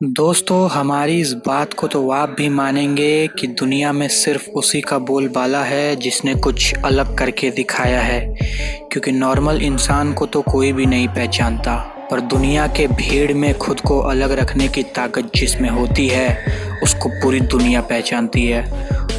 दोस्तों, हमारी इस बात को तो आप भी मानेंगे कि दुनिया में सिर्फ उसी का बोलबाला है जिसने कुछ अलग करके दिखाया है। क्योंकि नॉर्मल इंसान को तो कोई भी नहीं पहचानता, पर दुनिया के भीड़ में खुद को अलग रखने की ताकत जिसमें होती है उसको पूरी दुनिया पहचानती है।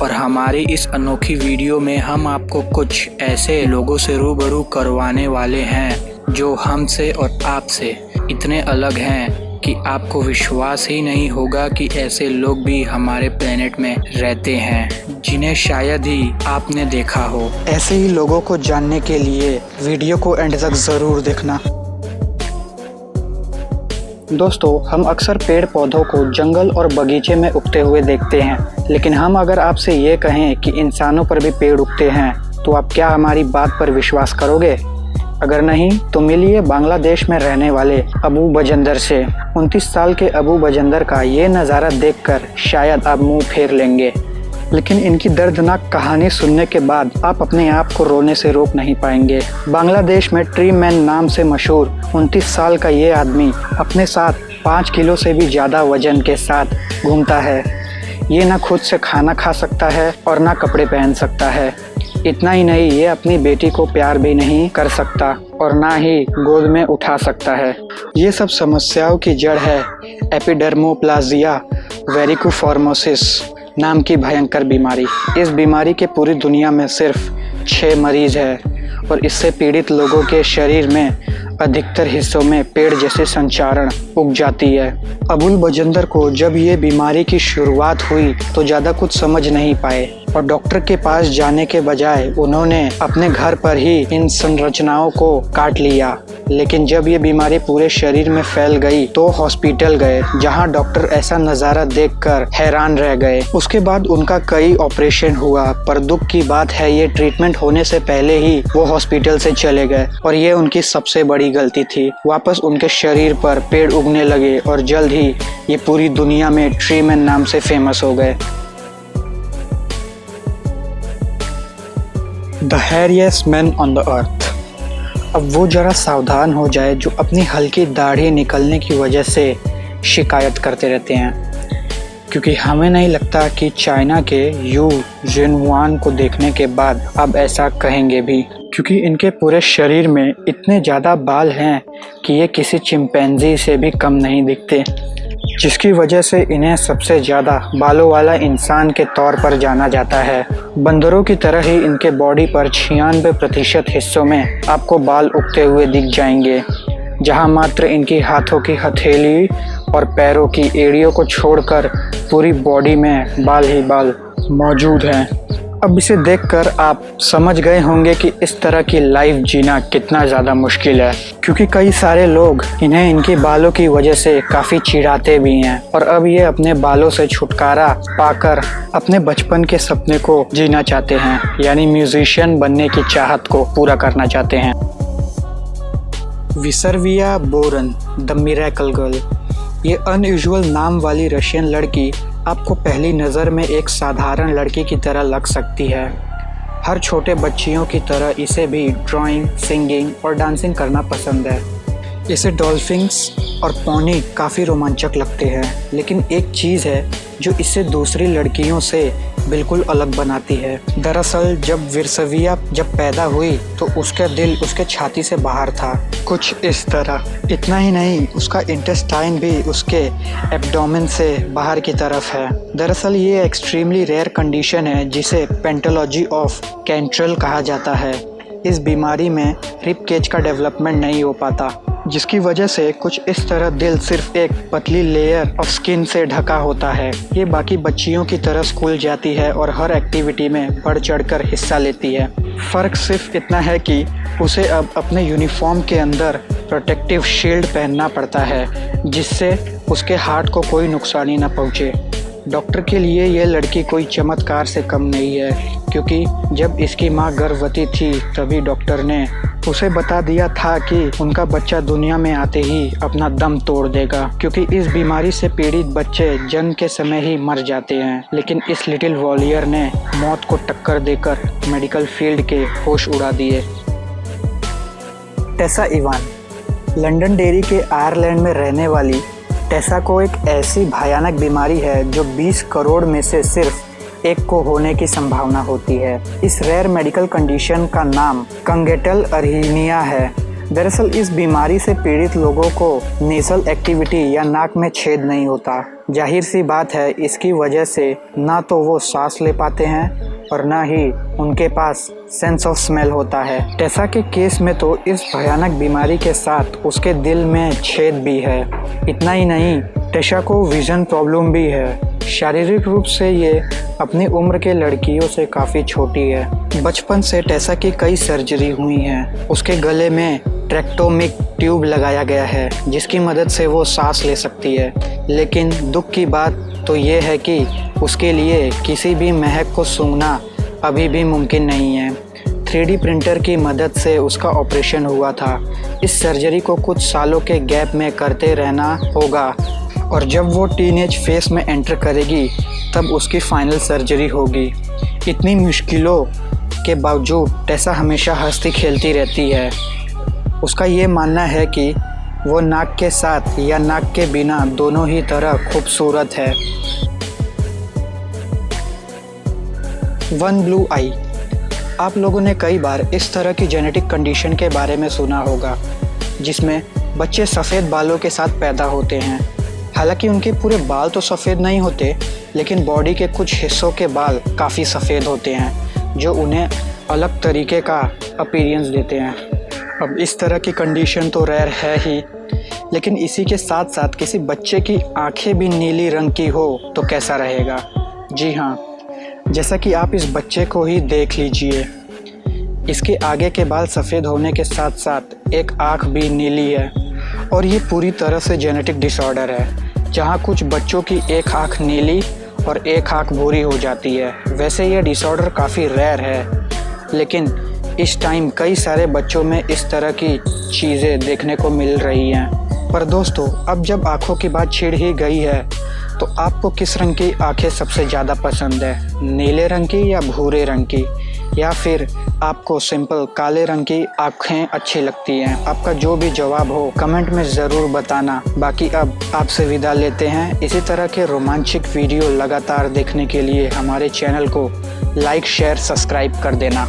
और हमारी इस अनोखी वीडियो में हम आपको कुछ ऐसे लोगों से रूबरू करवाने वाले हैं जो हमसे और आपसे इतने अलग हैं कि आपको विश्वास ही नहीं होगा कि ऐसे लोग भी हमारे प्लेनेट में रहते हैं जिन्हें शायद ही आपने देखा हो। ऐसे ही लोगों को जानने के लिए वीडियो को एंड तक ज़रूर देखना। दोस्तों, हम अक्सर पेड़ पौधों को जंगल और बगीचे में उगते हुए देखते हैं, लेकिन हम अगर आपसे ये कहें कि इंसानों पर भी पेड़ उगते हैं तो आप क्या हमारी बात पर विश्वास करोगे? अगर नहीं तो मिलिए बांग्लादेश में रहने वाले अबू बजंदर से। 29 साल के अबू बजंदर का ये नज़ारा देखकर शायद आप मुंह फेर लेंगे, लेकिन इनकी दर्दनाक कहानी सुनने के बाद आप अपने आप को रोने से रोक नहीं पाएंगे। बांग्लादेश में ट्री मैन नाम से मशहूर 29 साल का ये आदमी अपने साथ 5 किलो से भी ज़्यादा वजन के साथ घूमता है। ये ना खुद से खाना खा सकता है और ना कपड़े पहन सकता है। इतना ही नहीं, ये अपनी बेटी को प्यार भी नहीं कर सकता और ना ही गोद में उठा सकता है। ये सब समस्याओं की जड़ है एपिडर्मोप्लाजिया वेरिकोफॉर्मोसिस नाम की भयंकर बीमारी। इस बीमारी के पूरी दुनिया में सिर्फ 6 मरीज हैं और इससे पीड़ित लोगों के शरीर में अधिकतर हिस्सों में पेड़ जैसे संचारण उग जाती है। अबुल बजंदर को जब ये बीमारी की शुरुआत हुई तो ज़्यादा कुछ समझ नहीं पाए और डॉक्टर के पास जाने के बजाय उन्होंने अपने घर पर ही इन संरचनाओं को काट लिया। लेकिन जब ये बीमारी पूरे शरीर में फैल गई तो हॉस्पिटल गए, जहां डॉक्टर ऐसा नज़ारा देखकर हैरान रह गए। उसके बाद उनका कई ऑपरेशन हुआ, पर दुख की बात है ये ट्रीटमेंट होने से पहले ही वो हॉस्पिटल से चले गए और ये उनकी सबसे बड़ी गलती थी। वापस उनके शरीर पर पेड़ उगने लगे और जल्द ही ये पूरी दुनिया में ट्री मैन नाम से फेमस हो गए। The hairiest man on the earth. अब वो जरा सावधान हो जाए जो अपनी हल्की दाढ़ी निकलने की वजह से शिकायत करते रहते हैं, क्योंकि हमें नहीं लगता कि चाइना के यू जिनहुआन को देखने के बाद अब ऐसा कहेंगे भी, क्योंकि इनके पूरे शरीर में इतने ज़्यादा बाल हैं कि ये किसी चिंपैंजी से भी कम नहीं दिखते, जिसकी वजह से इन्हें सबसे ज़्यादा बालों वाला इंसान के तौर पर जाना जाता है। बंदरों की तरह ही इनके बॉडी पर 96% हिस्सों में आपको बाल उगते हुए दिख जाएंगे, जहां मात्र इनकी हाथों की हथेली और पैरों की एड़ियों को छोड़कर पूरी बॉडी में बाल ही बाल मौजूद हैं। अब इसे देखकर आप समझ गए होंगे कि इस तरह की लाइफ जीना कितना ज़्यादा मुश्किल है, क्योंकि कई सारे लोग इन्हें इनके बालों की वजह से काफ़ी चिढ़ाते भी हैं और अब ये अपने बालों से छुटकारा पाकर अपने बचपन के सपने को जीना चाहते हैं, यानी म्यूजिशियन बनने की चाहत को पूरा करना चाहते हैं। विसर्विया बोरन द मिरेकल गर्ल। ये अनयूजुअल नाम वाली रशियन लड़की आपको पहली नज़र में एक साधारण लड़की की तरह लग सकती है। हर छोटे बच्चियों की तरह इसे भी ड्राइंग, सिंगिंग और डांसिंग करना पसंद है। इसे डॉल्फिन्स और पोनी काफ़ी रोमांचक लगते हैं, लेकिन एक चीज़ है जो इसे दूसरी लड़कियों से बिल्कुल अलग बनाती है। दरअसल जब विरसविया पैदा हुई तो उसका दिल उसके छाती से बाहर था, कुछ इस तरह। इतना ही नहीं, उसका इंटेस्टाइन भी उसके एब्डोमेन से बाहर की तरफ है। दरअसल ये एक्सट्रीमली रेयर कंडीशन है जिसे पेंटोलॉजी ऑफ कैंट्रेल कहा जाता है। इस बीमारी में रिब केज का डेवलपमेंट नहीं हो पाता, जिसकी वजह से कुछ इस तरह दिल सिर्फ एक पतली लेयर ऑफ स्किन से ढका होता है। ये बाकी बच्चियों की तरह स्कूल जाती है और हर एक्टिविटी में बढ़ चढ़कर हिस्सा लेती है। फ़र्क सिर्फ इतना है कि उसे अब अपने यूनिफॉर्म के अंदर प्रोटेक्टिव शील्ड पहनना पड़ता है, जिससे उसके हार्ट को कोई नुकसानी न पहुँचे। डॉक्टर के लिए यह लड़की कोई चमत्कार से कम नहीं है, क्योंकि जब इसकी मां गर्भवती थी तभी डॉक्टर ने उसे बता दिया था कि उनका बच्चा दुनिया में आते ही अपना दम तोड़ देगा, क्योंकि इस बीमारी से पीड़ित बच्चे जन्म के समय ही मर जाते हैं। लेकिन इस लिटिल वॉलियर ने मौत को टक्कर देकर मेडिकल फील्ड के होश उड़ा दिए। टेसा इवान लंदन डेरी के आयरलैंड में रहने वाली टेसाको एक ऐसी भयानक बीमारी है जो 20 करोड़ में से सिर्फ एक को होने की संभावना होती है। इस रेयर मेडिकल कंडीशन का नाम कंगेटल अर्हीनिया है। दरअसल इस बीमारी से पीड़ित लोगों को नेसल एक्टिविटी या नाक में छेद नहीं होता। जाहिर सी बात है, इसकी वजह से ना तो वो सांस ले पाते हैं और ना ही उनके पास सेंस ऑफ स्मेल होता है। टेसा के केस में तो इस भयानक बीमारी के साथ उसके दिल में छेद भी है। इतना ही नहीं, टेसा को विजन प्रॉब्लम भी है। शारीरिक रूप से ये अपनी उम्र के लड़कियों से काफ़ी छोटी है। बचपन से टेसा की कई सर्जरी हुई हैं। उसके गले में ट्रैक्टोमिक ट्यूब लगाया गया है जिसकी मदद से वो सांस ले सकती है। लेकिन दुख की बात तो ये है कि उसके लिए किसी भी महक को सूंघना अभी भी मुमकिन नहीं है। 3D प्रिंटर की मदद से उसका ऑपरेशन हुआ था। इस सर्जरी को कुछ सालों के गैप में करते रहना होगा और जब वो टीनेज फेस में एंटर करेगी तब उसकी फाइनल सर्जरी होगी। इतनी मुश्किलों के बावजूद टेसा हमेशा हंसती खेलती रहती है। उसका ये मानना है कि वो नाक के साथ या नाक के बिना दोनों ही तरह खूबसूरत है। वन ब्लू आई। आप लोगों ने कई बार इस तरह की जेनेटिक कंडीशन के बारे में सुना होगा जिसमें बच्चे सफ़ेद बालों के साथ पैदा होते हैं। हालांकि उनके पूरे बाल तो सफ़ेद नहीं होते, लेकिन बॉडी के कुछ हिस्सों के बाल काफ़ी सफ़ेद होते हैं जो उन्हें अलग तरीके का अपीयरेंस देते हैं। अब इस तरह की कंडीशन तो रेयर है ही, लेकिन इसी के साथ साथ किसी बच्चे की आंखें भी नीली रंग की हो तो कैसा रहेगा। जी हाँ, जैसा कि आप इस बच्चे को ही देख लीजिए। इसके आगे के बाल सफ़ेद होने के साथ साथ एक आँख भी नीली है और ये पूरी तरह से जेनेटिक डिसऑर्डर है जहाँ कुछ बच्चों की एक आँख नीली और एक आँख भूरी हो जाती है। वैसे यह डिसऑर्डर काफ़ी रेयर है, लेकिन इस टाइम कई सारे बच्चों में इस तरह की चीज़ें देखने को मिल रही हैं। पर दोस्तों, अब जब आँखों की बात छिड़ ही गई है तो आपको किस रंग की आँखें सबसे ज़्यादा पसंद है? नीले रंग की या भूरे रंग की, या फिर आपको सिंपल काले रंग की आँखें अच्छी लगती हैं? आपका जो भी जवाब हो कमेंट में ज़रूर बताना। बाकी अब आपसे विदा लेते हैं। इसी तरह के रोमांचक वीडियो लगातार देखने के लिए हमारे चैनल को लाइक, शेयर, सब्सक्राइब कर देना।